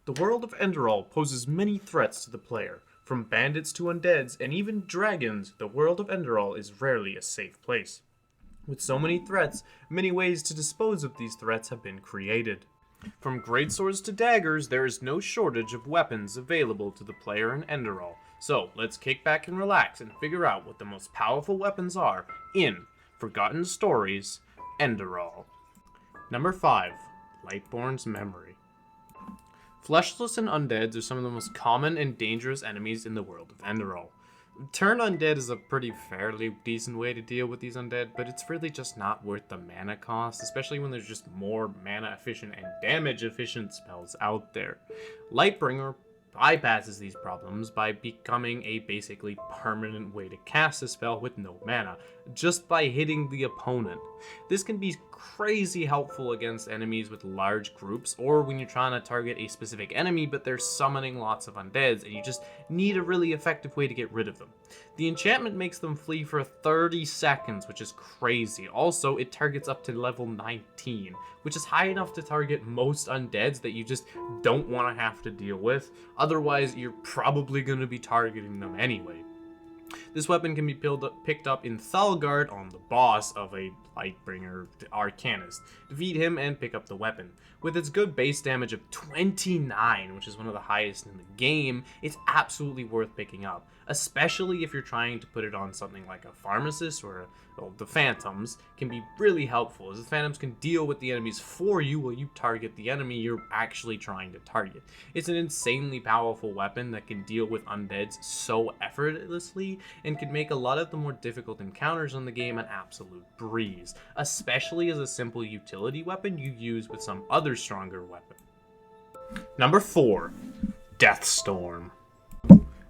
The world of enderal poses many threats to the player. From bandits to undeads and even dragons, the world of enderal is rarely a safe place. With so many threats, many ways to dispose of these threats have been created. From greatswords to daggers, there is no shortage of weapons available to the player in enderal. So, let's kick back and relax and figure out what the most powerful weapons are in Forgotten Stories, Enderal. Number 5. Lightborn's Memory. Fleshless and undeads are some of the most common and dangerous enemies in the world of enderal. Turn undead is a pretty fairly decent way to deal with these undead, but it's really just not worth the mana cost, especially when there's just more mana efficient and damage efficient spells out there. Lightbringer bypasses these problems by becoming a basically permanent way to cast a spell with no mana, just by hitting the opponent. This can be crazy helpful against enemies with large groups, or when you're trying to target a specific enemy but they're summoning lots of undeads and you just need a really effective way to get rid of them. The enchantment makes them flee for 30 seconds, which is crazy. Also, it targets up to level 19, which is high enough to target most undeads that you just don't want to have to deal with. Otherwise, you're probably going to be targeting them anyway. This weapon can be picked up in Thalgard on the boss of a Lightbringer Arcanist. Defeat him and pick up the weapon. With its good base damage of 29, which is one of the highest in the game, it's absolutely worth picking up, especially if you're trying to put it on something like a Pharmacist or the Phantoms can be really helpful, as the Phantoms can deal with the enemies for you while you target the enemy you're actually trying to target. It's an insanely powerful weapon that can deal with undeads so effortlessly and can make a lot of the more difficult encounters on the game an absolute breeze, especially as a simple utility weapon you use with some other stronger weapon. Number 4. Deathstorm.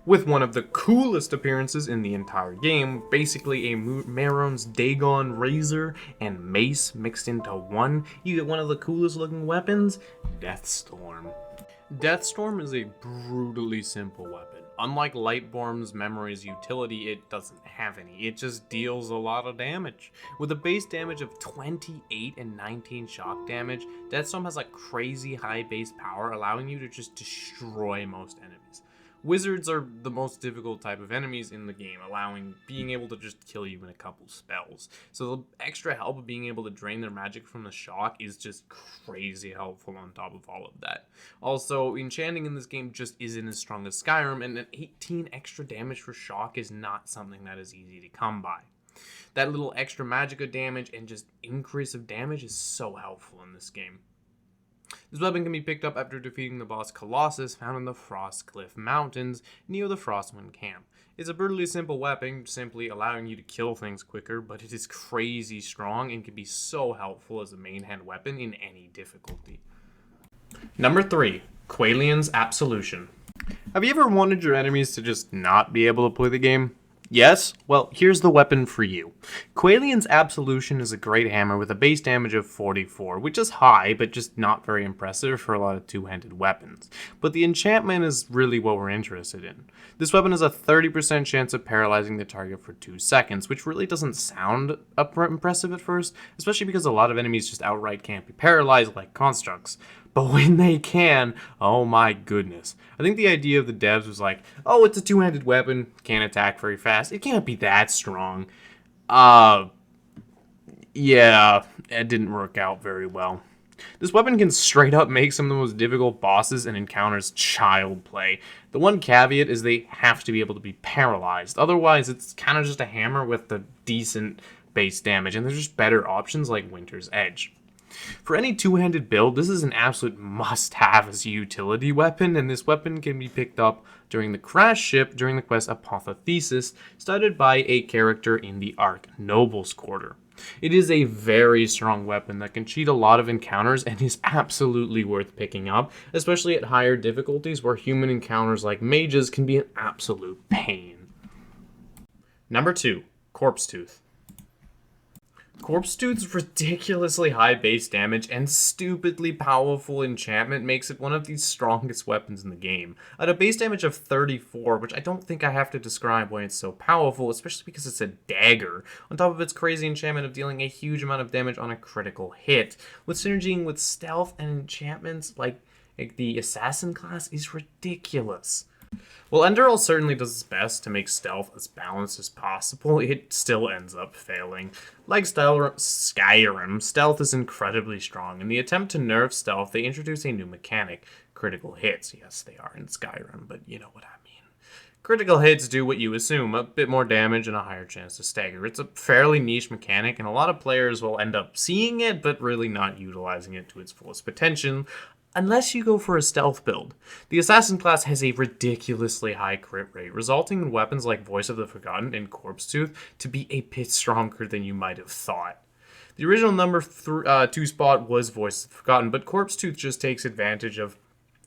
With one of the coolest appearances in the entire game, basically a Maron's Dagon Razor and Mace mixed into one, you get one of the coolest looking weapons, Deathstorm. Deathstorm is a brutally simple weapon. Unlike Lightborn's Memory's utility, it doesn't have any. It just deals a lot of damage. With a base damage of 28 and 19 shock damage, Deathstorm has like crazy high base power, allowing you to just destroy most enemies. Wizards are the most difficult type of enemies in the game, being able to just kill you in a couple spells. So the extra help of being able to drain their magic from the shock is just crazy helpful on top of all of that. Also, enchanting in this game just isn't as strong as Skyrim, and an 18 extra damage for shock is not something that is easy to come by. That little extra magicka damage and just increase of damage is so helpful in this game. This weapon can be picked up after defeating the boss Colossus found in the Frostcliff Mountains near the Frostwind camp. It's a brutally simple weapon, simply allowing you to kill things quicker, but it is crazy strong and can be so helpful as a main hand weapon in any difficulty. Number 3. Qualan's Absolution. Have you ever wanted your enemies to just not be able to play the game? Yes? Well, here's the weapon for you. Qualan's Absolution is a great hammer with a base damage of 44, which is high, but just not very impressive for a lot of two-handed weapons. But the enchantment is really what we're interested in. This weapon has a 30% chance of paralyzing the target for 2 seconds, which really doesn't sound impressive at first, especially because a lot of enemies just outright can't be paralyzed like constructs. But when they can, oh my goodness. I think the idea of the devs was like, oh, it's a two-handed weapon, can't attack very fast, it can't be that strong. Yeah, it didn't work out very well. This weapon can straight up make some of the most difficult bosses and encounters child play. The one caveat is they have to be able to be paralyzed, otherwise it's kind of just a hammer with a decent base damage, and there's just better options like Winter's Edge. For any two-handed build, this is an absolute must-have as a utility weapon, and this weapon can be picked up during the crash ship during the quest Apotheosis, started by a character in the Ark Noble's Quarter. It is a very strong weapon that can cheat a lot of encounters and is absolutely worth picking up, especially at higher difficulties where human encounters like mages can be an absolute pain. Number 2. Corpse Tooth. Corpse Tooth's ridiculously high base damage and stupidly powerful enchantment makes it one of the strongest weapons in the game. At a base damage of 34, which I don't think I have to describe why it's so powerful, especially because it's a dagger, on top of its crazy enchantment of dealing a huge amount of damage on a critical hit. With synergying with stealth and enchantments, like, Like, the assassin class is ridiculous. While enderal certainly does its best to make stealth as balanced as possible, it still ends up failing. Like Skyrim, stealth is incredibly strong. In the attempt to nerf stealth, they introduce a new mechanic, critical hits. Yes, they are in Skyrim, but you know what I mean. Critical hits do what you assume, a bit more damage and a higher chance to stagger. It's a fairly niche mechanic, and a lot of players will end up seeing it, but really not utilizing it to its fullest potential, unless you go for a stealth build. The assassin class has a ridiculously high crit rate, resulting in weapons like Voice of the Forgotten and Corpse Tooth to be a bit stronger than you might have thought. The original number 2 spot was Voice of the Forgotten, but Corpse Tooth just takes advantage of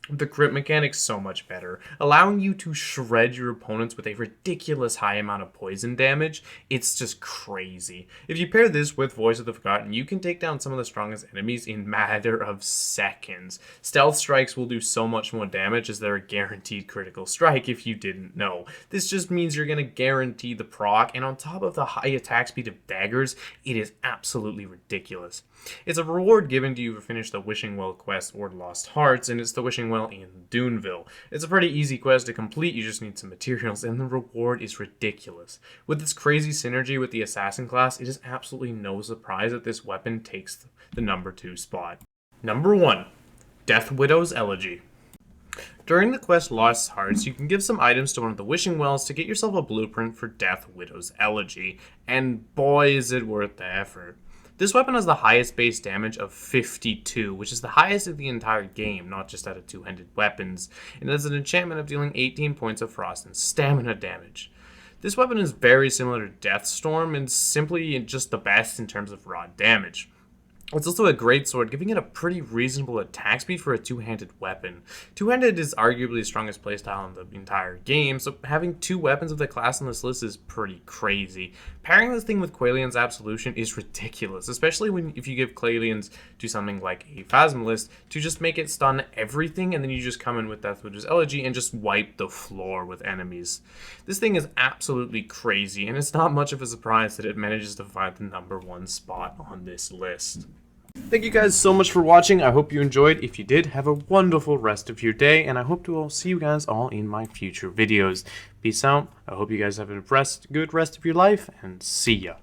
the crit mechanics so much better, allowing you to shred your opponents with a ridiculous high amount of poison damage. It's just crazy. If you pair this with Voice of the Forgotten, you can take down some of the strongest enemies in matter of seconds. Stealth strikes will do so much more damage as they're a guaranteed critical strike if you didn't know. This just means you're going to guarantee the proc, and on top of the high attack speed of daggers, it is absolutely ridiculous. It's a reward given to you to finish the Wishing Well quest or Lost Hearts, and it's the Wishing Well in Duneville. It's a pretty easy quest to complete, you just need some materials, and the reward is ridiculous. With its crazy synergy with the Assassin class, it is absolutely no surprise that this weapon takes the number 2 spot. Number 1. Death Widow's Elegy. During the quest Lost Hearts, you can give some items to one of the Wishing Wells to get yourself a blueprint for Death Widow's Elegy, and boy is it worth the effort. This weapon has the highest base damage of 52, which is the highest of the entire game, not just out of two-handed weapons, and it has an enchantment of dealing 18 points of frost and stamina damage. This weapon is very similar to Deathstorm and simply just the best in terms of raw damage. It's also a great sword, giving it a pretty reasonable attack speed for a two-handed weapon. Two-handed is arguably the strongest playstyle in the entire game, so having 2 weapons of the class on this list is pretty crazy. Pairing this thing with Qualan's Absolution is ridiculous, especially if you give Qualan's to something like a Phasmalist to just make it stun everything, and then you just come in with Death Widow's Elegy and just wipe the floor with enemies. This thing is absolutely crazy, and it's not much of a surprise that it manages to find the number 1 spot on this list. Thank you guys so much for watching. I hope you enjoyed. If you did, have a wonderful rest of your day, and I hope to see you guys all in my future videos. Peace out. I hope you guys have a good rest of your life, and see ya.